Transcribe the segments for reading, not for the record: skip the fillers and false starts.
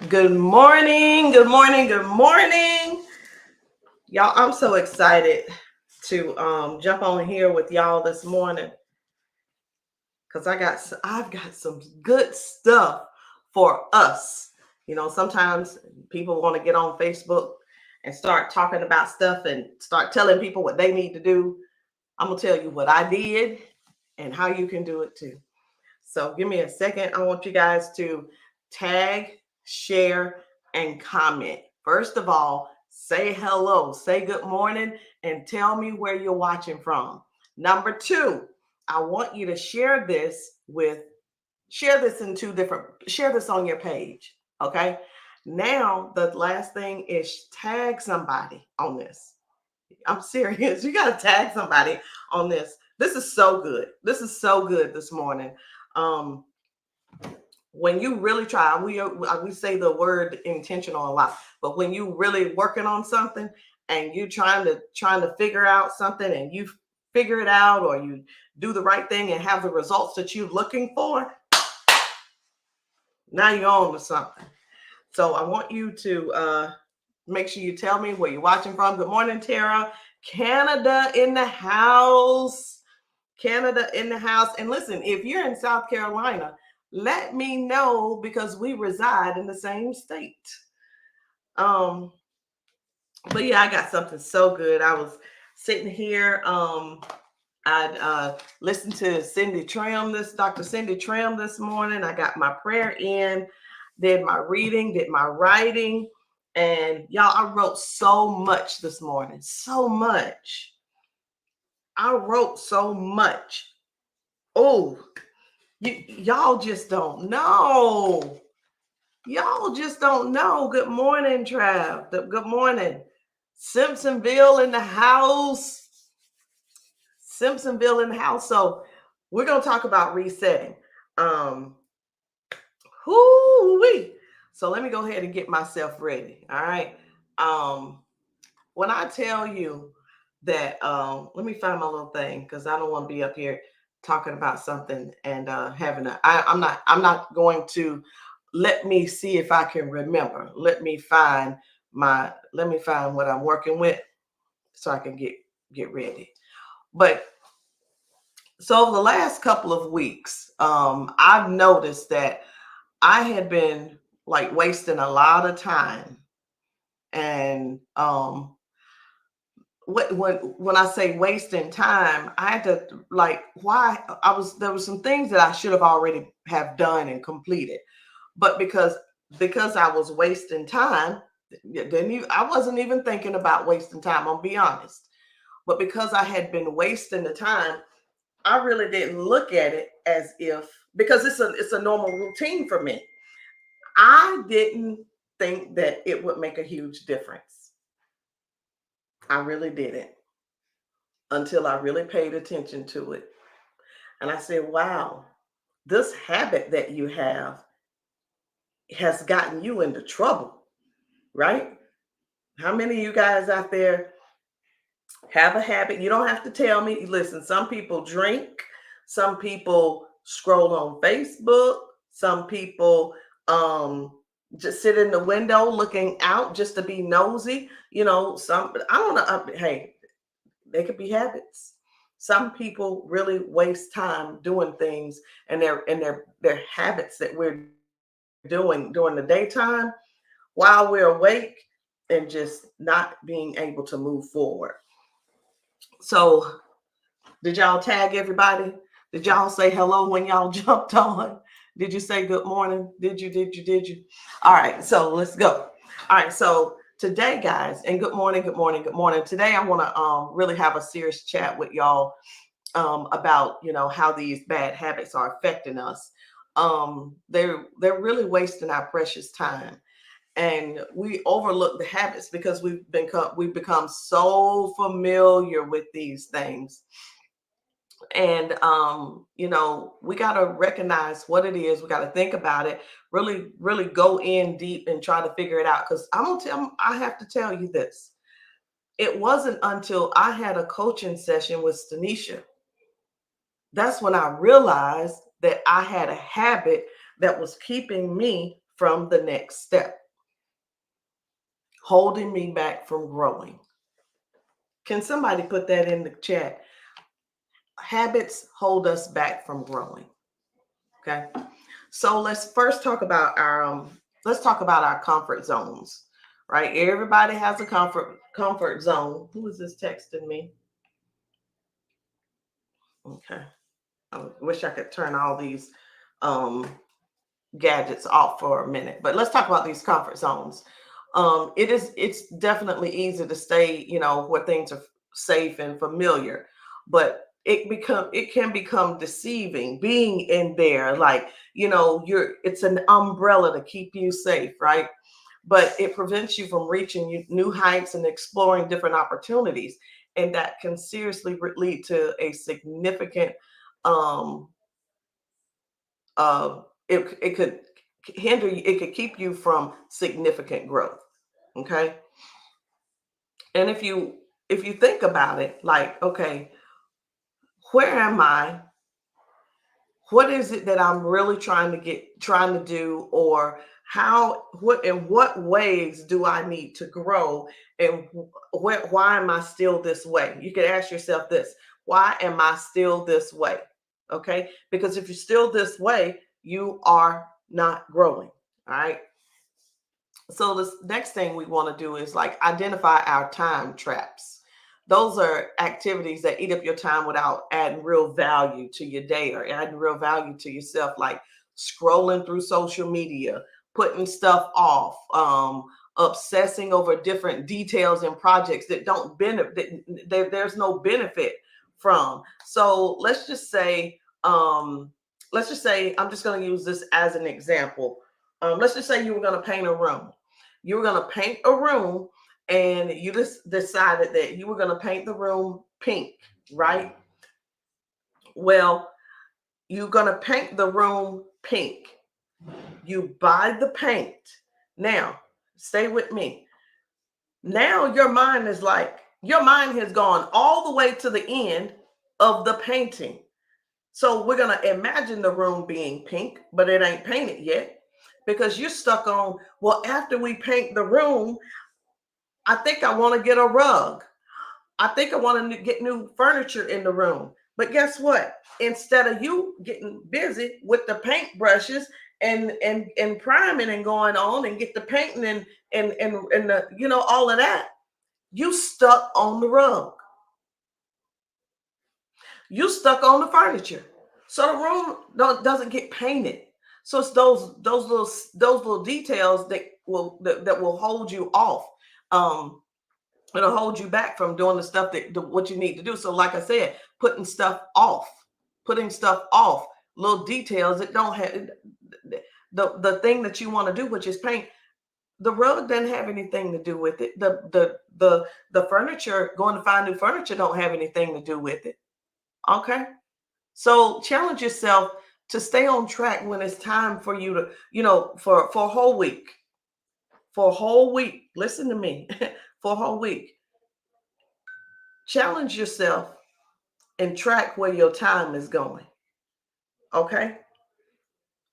Good morning, good morning, good morning. Y'all, I'm so excited to jump on here with y'all this morning because I've got some good stuff for us. Sometimes people want to get on Facebook and start talking about stuff and start telling people what they need to do. I'm gonna tell you what I did and how you can do it too. So give me a second. I want you guys to tag, share, and comment. First of all, say hello, say good morning, and tell me where you're watching from. Number two, I want you to share this in share this on your page. Okay. Now, the last thing is tag somebody on this. I'm serious. You got to tag somebody on this. This is so good. This is so good this morning. Um, when you really try, we say the word intentional a lot, but when you really working on something and you trying to figure out something and you figure it out or you do the right thing and have the results that you're looking for, now you're on to something. So I want you to make sure you tell me where you're watching from. Good morning, Tara. Canada in the house. Canada in the house. And listen, if you're in South Carolina, let me know because we reside in the same state. Um, but yeah, I got something so good. I was sitting here. I listened to Dr. Cindy Trim this morning. I got my prayer in, did my reading, did my writing, and y'all, I wrote so much this morning. So much. I wrote so much. Oh, y'all just don't know. Y'all just don't know. Good morning, Trav. Good morning. Simpsonville in the house. Simpsonville in the house. So we're going to talk about resetting. Um, whoo-wee. So let me go ahead and get myself ready. All right. Um, when I tell you that, let me find my little thing because I don't want to be up here talking about something and I'm not going to. Let me see if I can remember. Let me find what I'm working with so I can get ready. But so over the last couple of weeks, I've noticed that I had been like wasting a lot of time. And when I say wasting time, I had to like why I was there were some things that I should have already have done and completed. But because I was wasting time, I wasn't even thinking about wasting time, I'll be honest. But because I had been wasting the time, I really didn't look at it as if because it's a normal routine for me. I didn't think that it would make a huge difference. I really didn't until I really paid attention to it. And I said, wow, this habit that you have has gotten you into trouble, right? How many of you guys out there have a habit? You don't have to tell me. Listen, some people drink, some people scroll on Facebook, some people just sit in the window looking out just to be nosy. Some I don't know. Hey, they could be habits. Some people really waste time doing things and their habits that we're doing during the daytime while we're awake and just not being able to move forward. So, did y'all tag everybody? Did y'all say hello when y'all jumped on? Did you say good morning? Did you? All right, so let's go. All right, so today, guys, and good morning, good morning, good morning. Today, I want to really have a serious chat with y'all about how these bad habits are affecting us. They're really wasting our precious time and we overlook the habits because we've become so familiar with these things. And we got to recognize what it is. We got to think about it, really go in deep and try to figure it out. Because I have to tell you this. It wasn't until I had a coaching session with Stanisha that's when I realized that I had a habit that was keeping me from the next step, holding me back from growing. Can somebody put that in the chat? Habits hold us back from growing. Okay. So let's first talk about our comfort zones, right? Everybody has a comfort zone. Who is this texting me? Okay. I wish I could turn all these gadgets off for a minute, but let's talk about these comfort zones. It's definitely easy to stay, where things are safe and familiar, but it can become deceiving being in there, like, it's an umbrella to keep you safe, right? But it prevents you from reaching new heights and exploring different opportunities, and that can seriously lead to a significant um it could hinder you, it could keep you from significant growth. Okay. And if you think about it, like, okay, where am I? What is it that I'm really trying to do, or in what ways do I need to grow, and why am I still this way? You could ask yourself this: why am I still this way? Okay, because if you're still this way, you are not growing. All right. So the next thing we want to do is like identify our time traps. Those are activities that eat up your time without adding real value to your day or adding real value to yourself, like scrolling through social media, putting stuff off, obsessing over different details and projects that don't benefit, there's no benefit from. So let's just say, I'm just going to use this as an example. Let's just say you were going to paint a room. You were going to paint a room, and you just decided that you were going to paint the room pink, right? Well, you're going to paint the room pink. You buy the paint. Now, stay with me. Now your mind has gone all the way to the end of the painting. So we're going to imagine the room being pink, but it ain't painted yet, because you're stuck on, well, after we paint the room, I think I want to get a rug. I think I want to get new furniture in the room. But guess what? Instead of you getting busy with the paint brushes and priming and going on and get the painting and the, all of that, you stuck on the rug. You stuck on the furniture. So the room doesn't get painted. So it's those little details that will hold you off. It'll hold you back from doing the stuff what you need to do. So like I said, putting stuff off, little details that don't have the thing that you want to do, which is paint. The rug doesn't have anything to do with it. The furniture, going to find new furniture, don't have anything to do with it. Okay. So challenge yourself to stay on track when it's time for you to, for a whole week. For a whole week, listen to me. For a whole week, challenge yourself and track where your time is going. Okay.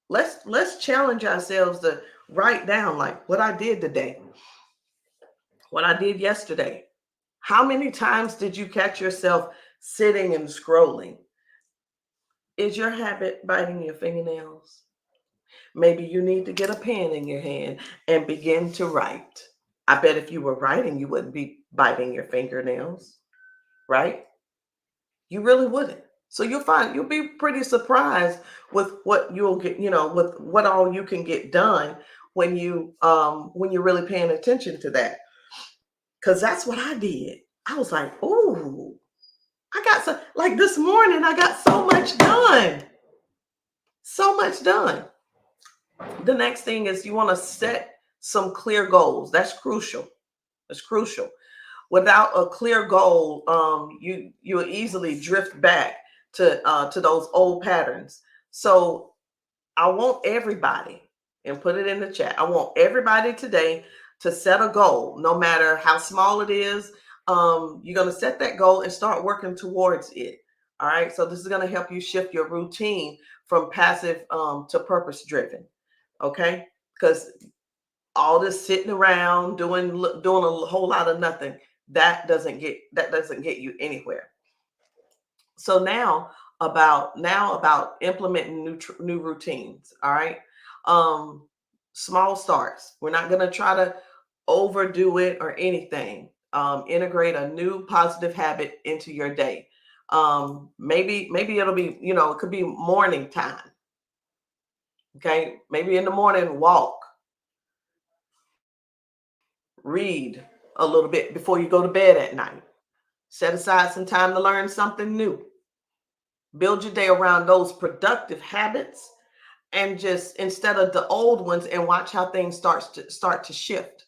Let's challenge ourselves to write down, like, what I did today, what I did yesterday. How many times did you catch yourself sitting and scrolling? Is your habit biting your fingernails? Maybe you need to get a pen in your hand and begin to write. I bet if you were writing, you wouldn't be biting your fingernails, right? You really wouldn't. So you'll be pretty surprised with what you'll get, with what all you can get done when you're really paying attention to that. Because that's what I did. I was like, oh, I got so, like, this morning I got so much done. So much done. The next thing is you want to set some clear goals. That's crucial. That's crucial. Without a clear goal, you'll easily drift back to those old patterns. So I want everybody, and put it in the chat, I want everybody today to set a goal, no matter how small it is. You're going to set that goal and start working towards it. All right. So this is going to help you shift your routine from passive to purpose driven. Okay. because all this sitting around doing a whole lot of nothing, that doesn't get you anywhere. So now about implementing new routines. All right. um Small starts. We're not going to try to overdo it or anything. Integrate a new positive habit into your day. Maybe it'll be, it could be morning time. Okay, maybe in the morning, walk, read a little bit before you go to bed at night. Set aside some time to learn something new. Build your day around those productive habits, and just instead of the old ones, and watch how things start to shift.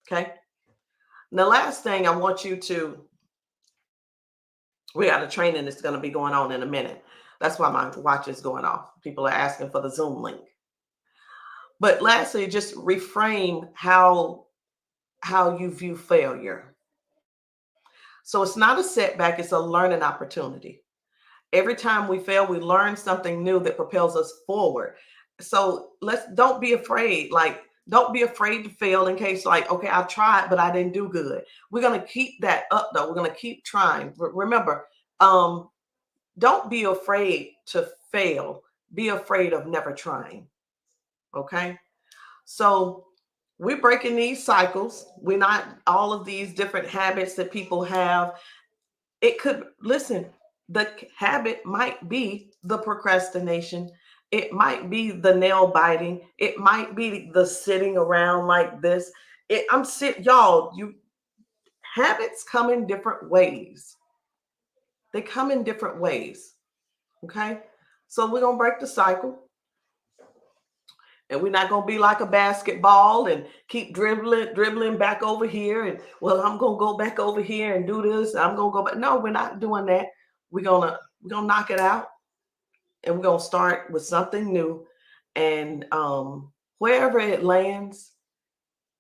Okay. And the last thing I want you to, we got a training that's going to be going on in a minute. That's why my watch is going off. People are asking for the Zoom link. But lastly, just reframe how you view failure. So it's not a setback, it's a learning opportunity. Every time we fail, we learn something new that propels us forward. So let's don't be afraid. Like, don't be afraid to fail, in case, like, okay, I tried, but I didn't do good. We're gonna keep that up though. We're gonna keep trying. Remember, um, don't be afraid to fail. Be afraid of never trying. Okay. So we're breaking these cycles. We're not all of these different habits that people have. It could, listen, the habit might be the procrastination. It might be the nail biting. It might be the sitting around like this. Y'all, you habits come in different ways. They come in different ways. Okay. So we're gonna break the cycle. And we're not gonna be like a basketball and keep dribbling back over here. And, well, I'm gonna go back over here and do this. I'm gonna go back. No, we're not doing that. We're gonna knock it out, and we're gonna start with something new. And wherever it lands,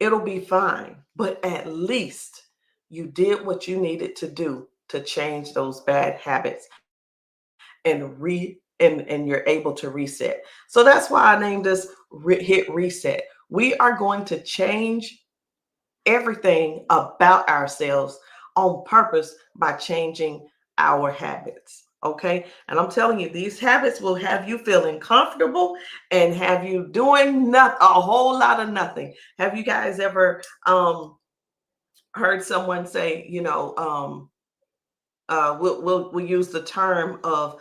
it'll be fine. But at least you did what you needed to do to change those bad habits, and you're able to reset. So that's why I named this Hit Reset. We are going to change everything about ourselves on purpose by changing our habits. Okay. And I'm telling you, these habits will have you feeling comfortable and have you doing a whole lot of nothing. Have you guys ever heard someone say, we'll use the term of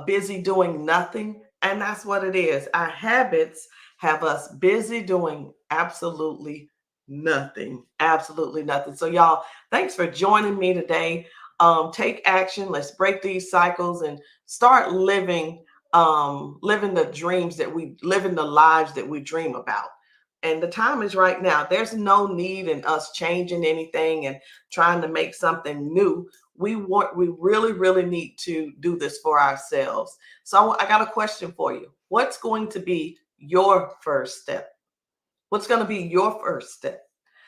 busy doing nothing? And that's what it is. Our habits have us busy doing absolutely nothing. Absolutely nothing. So, y'all, thanks for joining me today. Take action. Let's break these cycles and start living the dreams that we live, in the lives that we dream about. And the time is right now. There's no need in us changing anything and trying to make something new. We really, really need to do this for ourselves. So I got a question for you. What's going to be your first step? What's going to be your first step?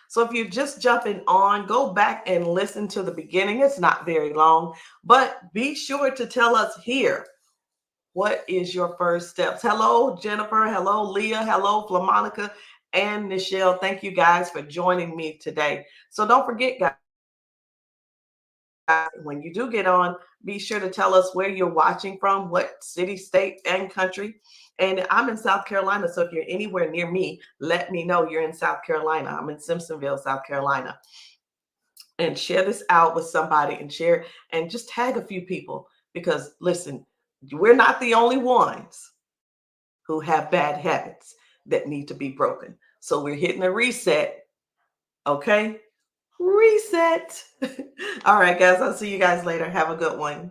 So if you're just jumping on, go back and listen to the beginning. It's not very long, but be sure to tell us here, what is your first steps? Hello, Jennifer. Hello, Leah. Hello, Flamanica and Nichelle. Thank you guys for joining me today. So don't forget, guys, when you do get on, be sure to tell us where you're watching from, what city, state, and country. And I'm in South Carolina. So if you're anywhere near me, let me know you're in South Carolina. I'm in Simpsonville, South Carolina. And share this out with somebody, and share and just tag a few people, because listen, we're not the only ones who have bad habits that need to be broken. So we're hitting a reset. Okay. Reset. All right, guys. I'll see you guys later. Have a good one.